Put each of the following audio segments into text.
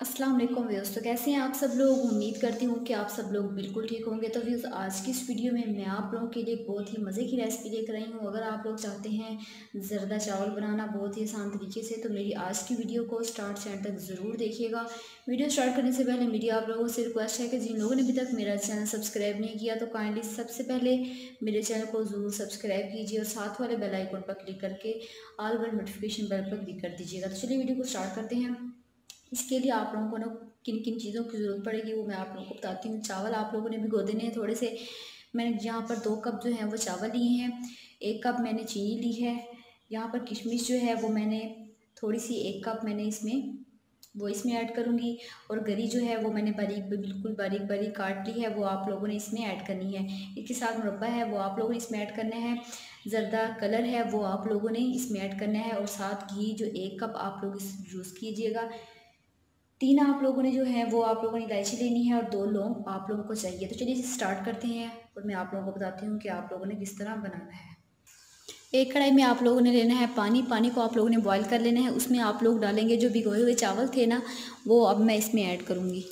अस्सलाम वालेकुम व्यूअर्स। तो कैसे हैं आप सब लोग। उम्मीद करती हूँ कि आप सब लोग बिल्कुल ठीक होंगे। तो व्यूअर्स, आज की इस वीडियो में मैं आप लोगों के लिए एक बहुत ही मज़े की रेसिपी लेकर आई हूँ। अगर आप लोग चाहते हैं ज़रदा चावल बनाना बहुत ही आसान तरीके से, तो मेरी आज की वीडियो को स्टार्ट से एंड तक ज़रूर देखिएगा। वीडियो स्टार्ट करने से पहले मेरी आप लोगों से रिक्वेस्ट है कि जिन लोगों ने अभी तक मेरा चैनल सब्सक्राइब नहीं किया तो काइंडली सबसे पहले मेरे चैनल को ज़रूर सब्सक्राइब कीजिए और साथ वाले बेल आइकन पर क्लिक करके ऑल वाले नोटिफिकेशन बेल पर क्लिक कर दीजिएगा। तो चलिए वीडियो को स्टार्ट करते हैं। इसके लिए आप लोगों को ना किन किन चीज़ों की ज़रूरत पड़ेगी वो मैं आप लोगों को बताती हूँ। चावल आप लोगों ने भिगो देने हैं थोड़े से। मैंने यहाँ पर 2 कप जो है वो चावल लिए हैं। 1 कप मैंने चीनी ली है। यहाँ पर किशमिश जो है वो मैंने थोड़ी सी 1 कप मैंने इसमें ऐड करूँगी। और गरी जो है वो मैंने बिल्कुल बारीक बारीक काट ली है, वो आप लोगों ने इसमें ऐड करनी है। इसके साथ मुरब्बा है वो आप लोगों ने इसमें ऐड करना है। ज़रदा कलर है वो आप लोगों ने इसमें ऐड करना है। और साथ घी जो 1 कप आप लोग इस यूज़ कीजिएगा। 3 आप लोगों ने जो है वो आप लोगों ने इलायची लेनी है और 2 लौंग आप लोगों को चाहिए। तो चलिए इसे स्टार्ट करते हैं और मैं आप लोगों को बताती हूँ कि आप लोगों ने किस तरह बनाना है। एक कढ़ाई में आप लोगों ने लेना है पानी। पानी को आप लोगों ने बॉईल कर लेना है। उसमें आप लोग डालेंगे जो भिगोए हुए चावल थे ना, वो अब मैं इसमें ऐड करूँगी।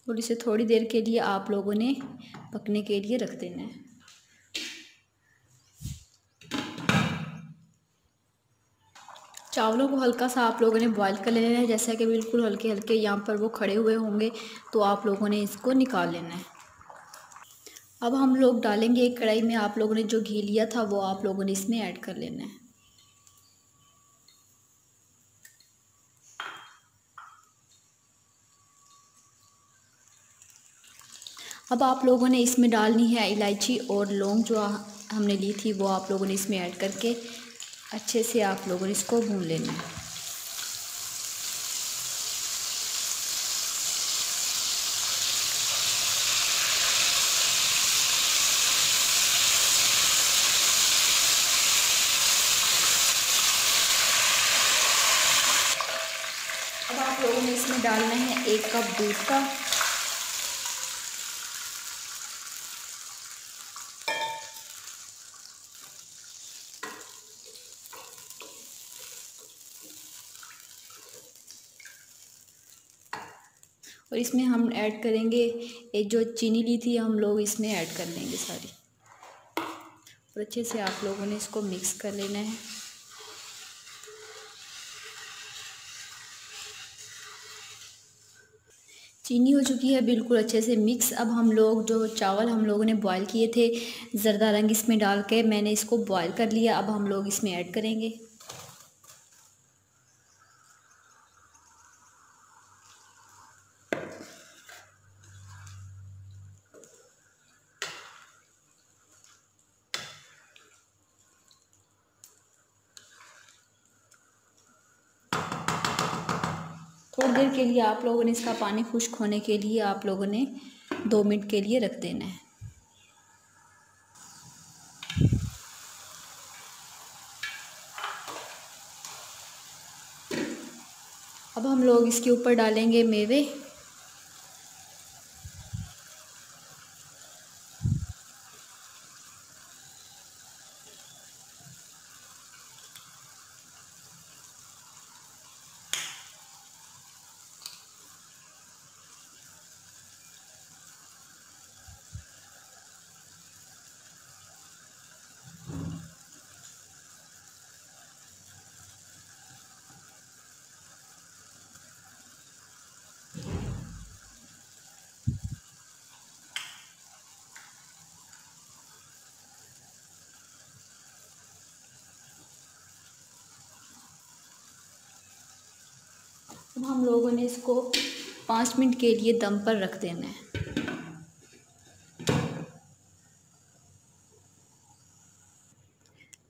और इसे थोड़ी देर के लिए आप लोगों ने पकने के लिए रख देना है। चावलों को हल्का सा आप लोगों ने बॉईल कर लेना है, जैसा कि बिल्कुल हल्के हल्के यहाँ पर वो खड़े हुए होंगे, तो आप लोगों ने इसको निकाल लेना है। अब हम लोग डालेंगे एक कढ़ाई में आप लोगों ने जो घी लिया था वो आप लोगों ने इसमें ऐड कर लेना है। अब आप लोगों ने इसमें डालनी है इलायची और लौंग जो हमने ली थी, वो आप लोगों ने इसमें ऐड करके अच्छे से आप लोगों ने इसको भून लेना है। अब आप लोगों ने इसमें डालना है 1 कप दूध का। और इसमें हम ऐड करेंगे ये जो चीनी ली थी, हम लोग इसमें ऐड कर लेंगे सारी। और अच्छे से आप लोगों ने इसको मिक्स कर लेना है। चीनी हो चुकी है बिल्कुल अच्छे से मिक्स। अब हम लोग जो चावल हम लोगों ने बॉईल किए थे ज़रदा रंग इसमें डाल के मैंने इसको बॉईल कर लिया। अब हम लोग इसमें ऐड करेंगे। थोड़ी देर के लिए आप लोगों ने इसका पानी खुश्क होने के लिए आप लोगों ने 2 मिनट के लिए रख देना है। अब हम लोग इसके ऊपर डालेंगे मेवे। अब हम लोगों ने इसको 5 मिनट के लिए दम पर रख देना है।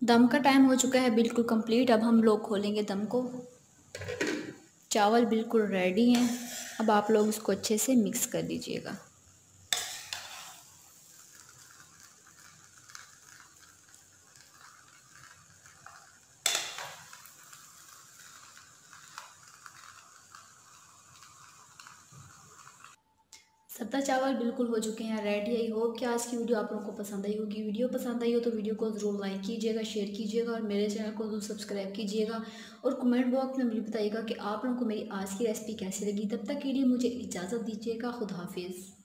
दम का टाइम हो चुका है बिल्कुल कंप्लीट। अब हम लोग खोलेंगे दम को। चावल बिल्कुल रेडी हैं। अब आप लोग इसको अच्छे से मिक्स कर लीजिएगा। सत्ता चावल बिल्कुल हो चुके हैं रेडी। आई होप कि आज की वीडियो आप लोगों को पसंद आई होगी। वीडियो पसंद आई हो तो वीडियो को ज़रूर लाइक कीजिएगा, शेयर कीजिएगा और मेरे चैनल को ज़रूर सब्सक्राइब कीजिएगा और कमेंट बॉक्स में मुझे बताइएगा कि आप लोगों को मेरी आज की रेसिपी कैसी लगी। तब तक के लिए मुझे इजाज़त दीजिएगा। खुदा हाफिज़।